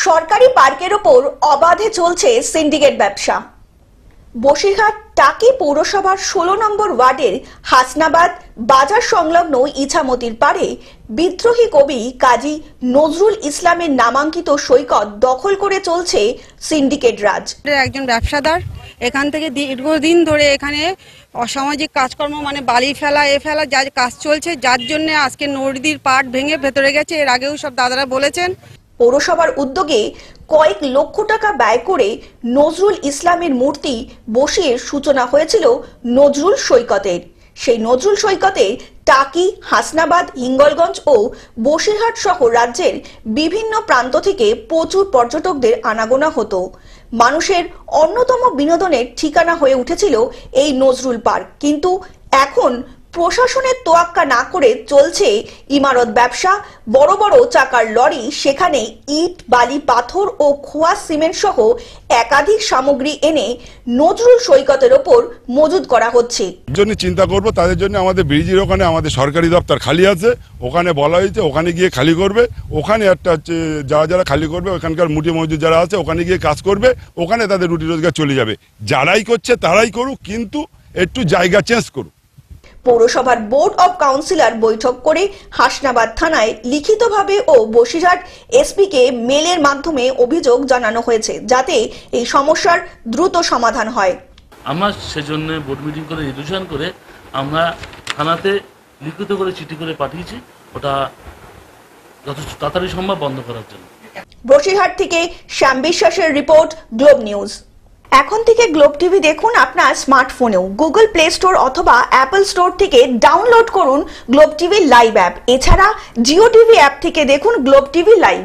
সরকারি পার্কের ওপর অবাধে চলছে সিন্ডিকেট ব্যবসা। বসিরহাট টাকি পৌরসভার 16 নম্বর ওয়ার্ডের হাসনাবাদ বাজার সংলগ্ন ইছামতির পাড়ে বিদ্রোহী কবি কাজী নজরুল ইসলামের নামাঙ্কিত সৈকত দখল করে চলছে সিন্ডিকেট রাজ। একজন ব্যবসাদার এখান থেকে দীর্ঘদিন ধরে এখানে অসামাজিক কাজকর্ম মানে বালি ফেলা যার কাজ চলছে, যার জন্য আজকে নদীর পাড় ভেঙে ভেতরে গেছে। এর আগেও সব দাদারা বলেছেন। পৌরসভার উদ্যোগে কয়েক লক্ষ টাকা ব্যয় করে নজরুল ইসলামের মূর্তি বসিয়ে সূচনা হয়েছিল নজরুল সৈকতের। সেই নজরুল সৈকতে টাকি, হাসনাবাদ, হিঙ্গলগঞ্জ ও বসিরহাট সহ রাজ্যের বিভিন্ন প্রান্ত থেকে প্রচুর পর্যটকদের আনাগোনা হতো। মানুষের অন্যতম বিনোদনের ঠিকানা হয়ে উঠেছিল এই নজরুল পার্ক। কিন্তু এখন প্রশাসনের তোয়াক্কা না করে চলছে ইমারত ব্যবসা। বড় বড় চাকার লরি সেখানে ইট, বালি, পাথর ও খোয়া সিমেন্ট সহ একাধিক সামগ্রী এনে নজরুল সৈকতের ওপর মজুদ করা হচ্ছে। জন্য চিন্তা করব, তাদের জন্য আমাদের ব্রিজের ওখানে আমাদের সরকারি দপ্তর খালি আছে, ওখানে বলা হয়েছে ওখানে গিয়ে খালি করবে। ওখানে একটা হচ্ছে যারা খালি করবে ওখানকার মুঠি মজুদ যারা আছে ওখানে গিয়ে কাজ করবে, ওখানে তাদের রুটি রোজগার চলে যাবে। যারাই করছে তারাই করুক, কিন্তু একটু জায়গা চেঞ্জ করুক। পৌরসভার বোর্ড অব কাউন্সিলর বৈঠক করে হাসনাবাদ থানায় লিখিতভাবে ও বসিরহাট এসপিকে মেলের মাধ্যমে অভিযোগ জানানো হয়েছে, যাতে এই সমস্যার দ্রুত সমাধান হয়। আমরা সেজন্য বোর্ড মিটিং করে রিজুশন করে আমরা থানাতে লিখিত করে চিঠি করে পাঠিয়েছি, ওটা যত তাড়াতাড়ি সম্ভব বন্ধ করার জন্য। বসিরহাট থেকে শ্যাম বিশ্বাসের রিপোর্ট, গ্লোব নিউজ। এখন থেকে গ্লোব টিভি দেখুন আপনার স্মার্টফোনেও। গুগল প্লে স্টোর অথবা অ্যাপল স্টোর থেকে ডাউনলোড করুন গ্লোব টিভি লাইভ অ্যাপ। এছাড়া জিও টিভি অ্যাপ থেকে দেখুন গ্লোব টিভি লাইভ।